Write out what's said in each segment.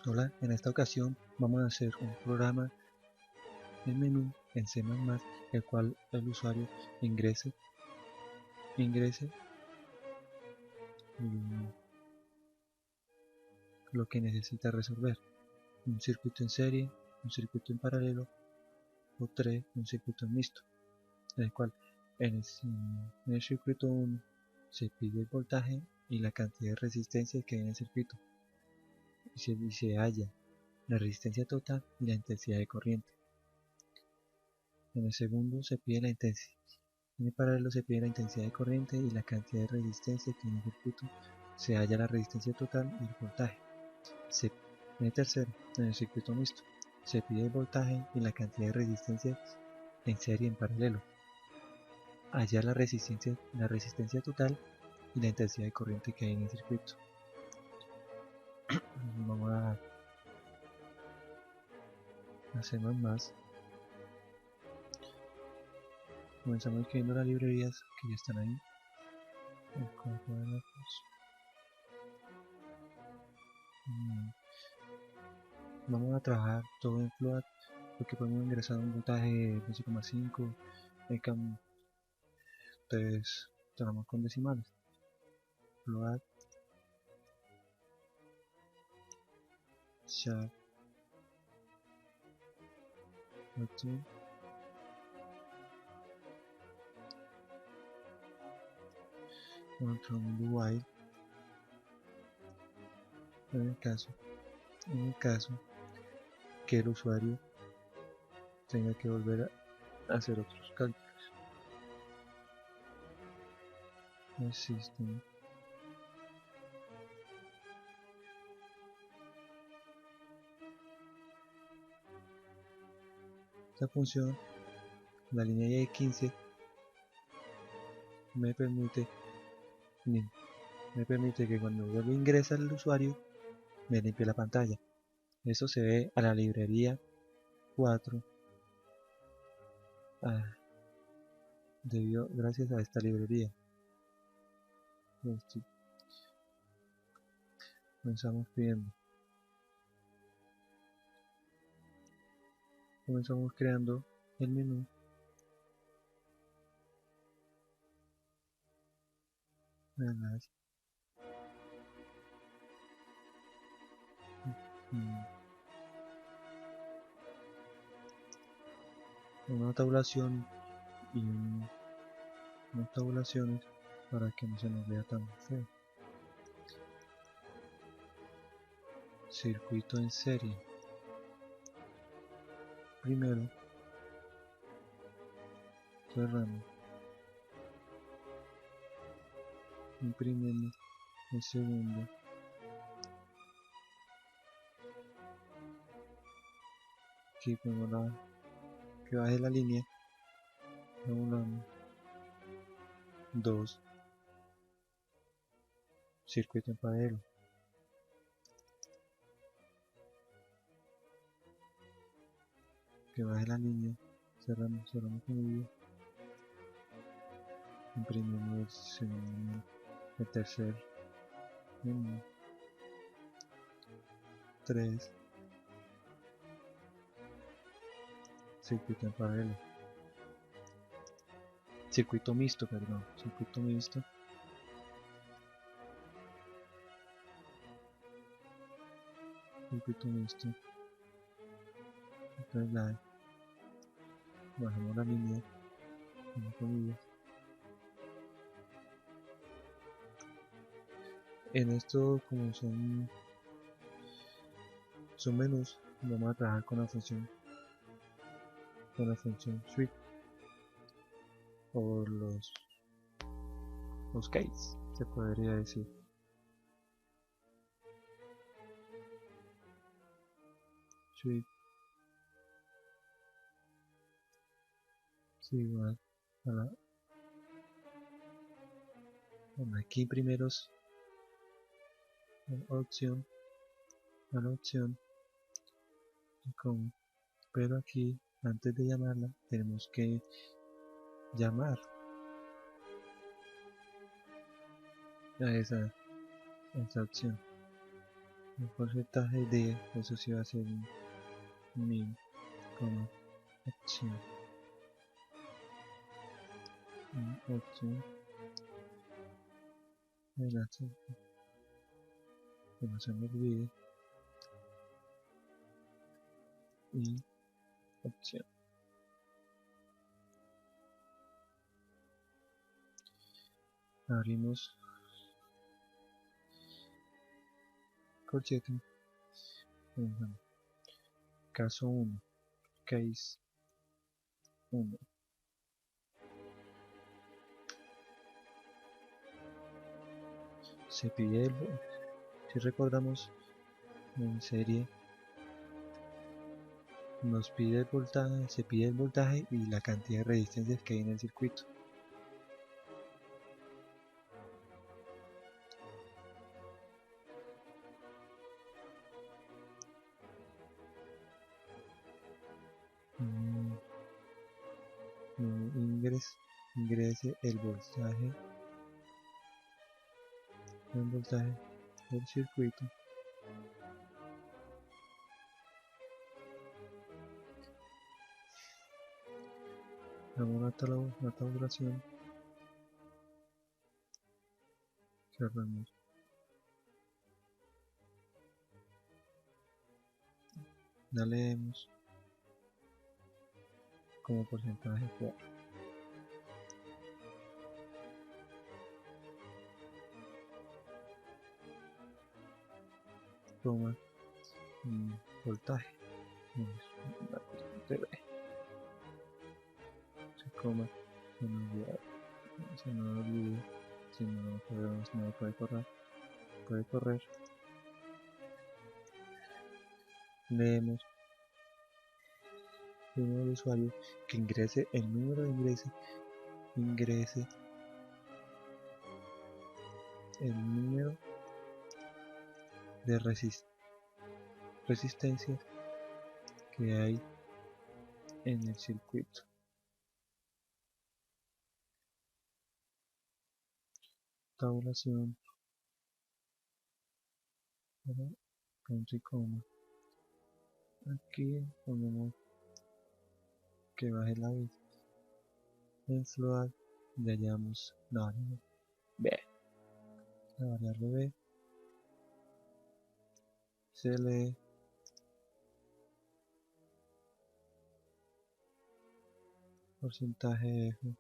Hola, en esta ocasión vamos a hacer un programa en menú en C++, el cual el usuario ingrese lo que necesita resolver: un circuito en serie, un circuito en paralelo o un circuito mixto, en el cual en el circuito 1 se pide el voltaje y la cantidad de resistencia que hay en el circuito, y se halla la resistencia total y la intensidad de corriente. En el segundo se pide la intensidad. En el paralelo se pide la intensidad de corriente y la cantidad de resistencia que en el circuito se halla la resistencia total y el voltaje. En el tercero, en el circuito mixto, se pide el voltaje y la cantidad de resistencia en serie en paralelo. Hallar la resistencia total y la intensidad de corriente que hay en el circuito. Vamos a hacer más. Comenzamos escribiendo las librerías que ya están ahí. Vamos a trabajar todo en float porque podemos ingresar un voltaje de 12,5. Entonces trabajamos con decimales. Float sharp control while en el caso que el usuario tenga que volver a hacer otros cálculos. Existen esta función, la línea de 15 me permite que cuando vuelva a ingresar el usuario me limpie la pantalla. Eso se ve a la librería 4 gracias a esta librería. Comenzamos creando el menú. Una tabulación y unas tabulaciones para que no se nos vea tan feo. Circuito en serie. Primero cerramos, imprimimos el segundo, aquí ponemos que baje la línea, tabulamos 2, circuito en paralelo, que baje la línea, cerramos comillas, imprimimos el tercer, 3, circuito en paralelo, circuito mixto, entonces bajamos la línea, en esto, como son menús, vamos a trabajar con la función sweep o los case, se podría decir. Sweep es igual a la aquí primeros a la opción pero aquí antes de llamarla tenemos que llamar a esa opción. el porcentaje de eso sí va a ser 1000, acción, acción, que no se me olvide, y acción. Abrimos corchete. Bueno, caso 1, case 1. Se pide si recordamos en serie nos pide el voltaje, se pide el voltaje y la cantidad de resistencias que hay en el circuito. Ingrese el voltaje del circuito. Hagamos una tabulación. Cerramos. La leemos como porcentaje 4. Toma voltaje. La constante B. Se coma. Se nos olvide. Si no podemos, no puede correr. Puede correr. Leemos. Número de usuario que ingrese el número de ingrese el número de resistencias que hay en el circuito. Tabulación punto y coma. Aquí ponemos que baje la vez. En float le hallamos la variable B. La variable B se lee porcentaje F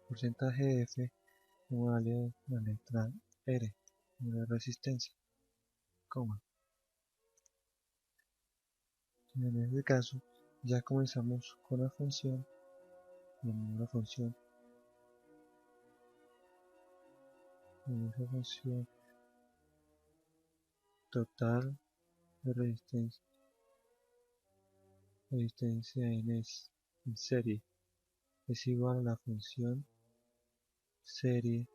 porcentaje F vale la letra R de resistencia, coma. En este caso ya comenzamos con la función, en esa función total de resistencia en serie es igual a la función serie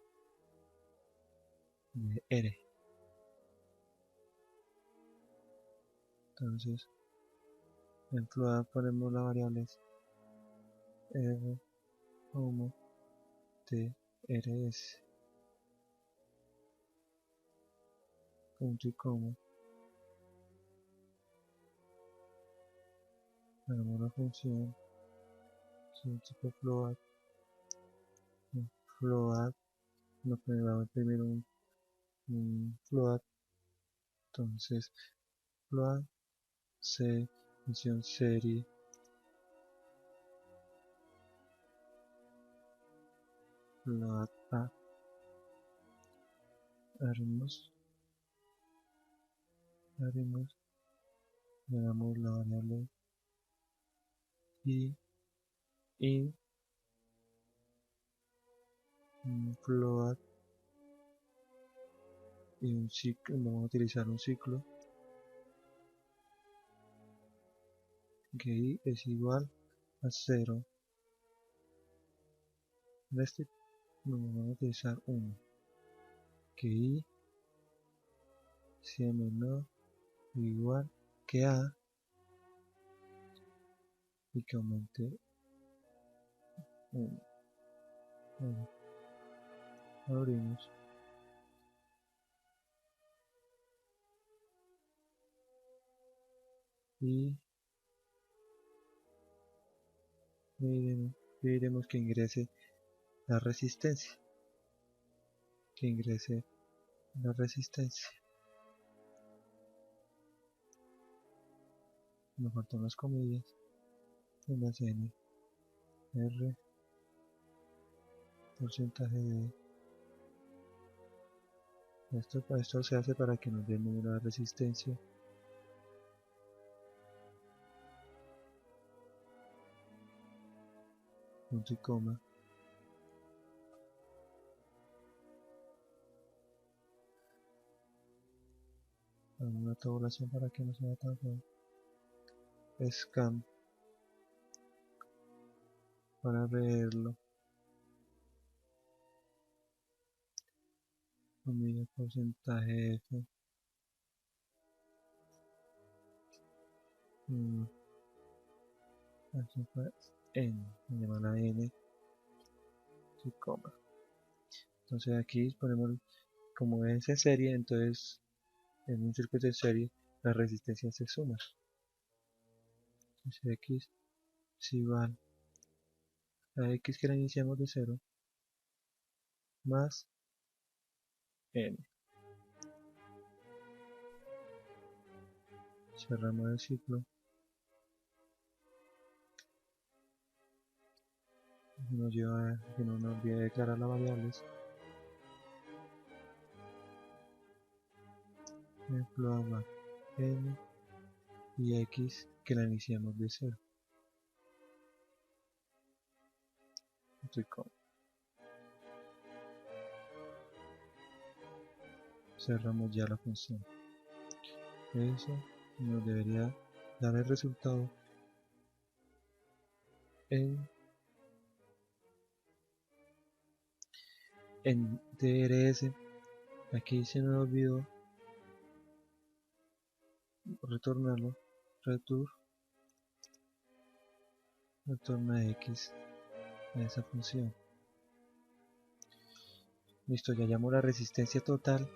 de R. Entonces en float ponemos las variables R como TRS punto y coma. Hagamos una función tipo float. Float nos va a imprimir un float. Entonces float C función serie float A. Abrimos, le damos la variable y un float y un ciclo. Vamos a utilizar un ciclo que i es igual a 0. En este vamos a utilizar 1, que i sea menor o igual que a y que aumente 1. abrimos y pediremos que ingrese la resistencia, nos faltan las comillas, más n, r, porcentaje de, esto se hace para que nos dé el número de resistencia, punto y coma, una tabulación para que no sea tan feo, scan para leerlo, comilla, porcentaje f, aquí fue n, me llama la n, y coma. Entonces aquí ponemos, como es en serie, entonces en un circuito de serie las resistencias se suman. Entonces x es igual a x que la iniciamos de 0 más n. Cerramos el ciclo. Nos lleva a que no nos olvide declarar las variables. Ejemplo, n y x que la iniciamos de 0. Cerramos ya la función. Eso nos debería dar el resultado en DRS. Aquí se me olvidó retornarlo. Retorna x a esa función. Listo, ya llamo la resistencia total.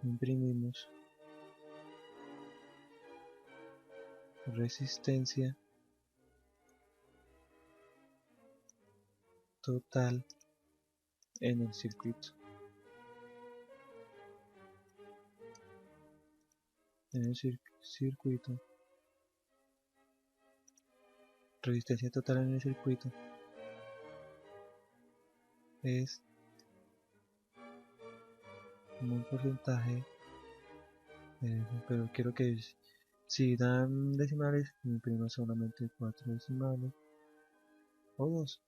Imprimimos resistencia total en el circuito. Resistencia total en el circuito es un porcentaje, pero quiero que si dan decimales, me imprima solamente 4 decimales o 2.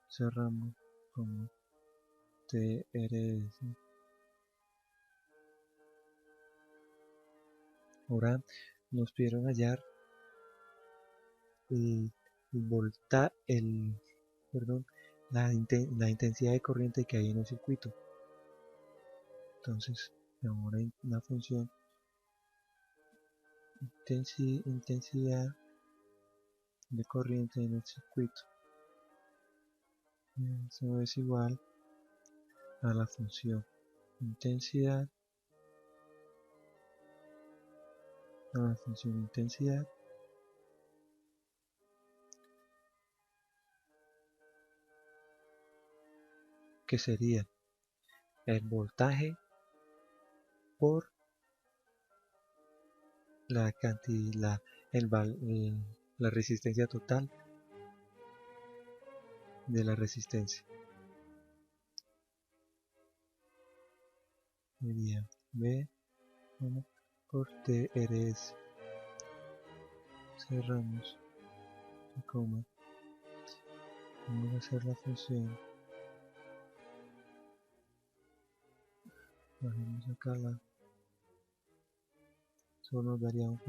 Cerramos como TRS. Ahora nos pidieron hallar la intensidad de corriente que hay en el circuito. Entonces, ahora la función intensidad de corriente en el circuito. Eso es igual a la función intensidad que sería el voltaje por la cantidad, la resistencia total de la resistencia. Sería B1 por TRS. Cerramos, coma. Vamos a hacer la función. Bajemos acá solo nos daría un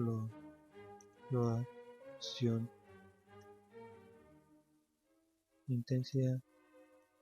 floación intensidad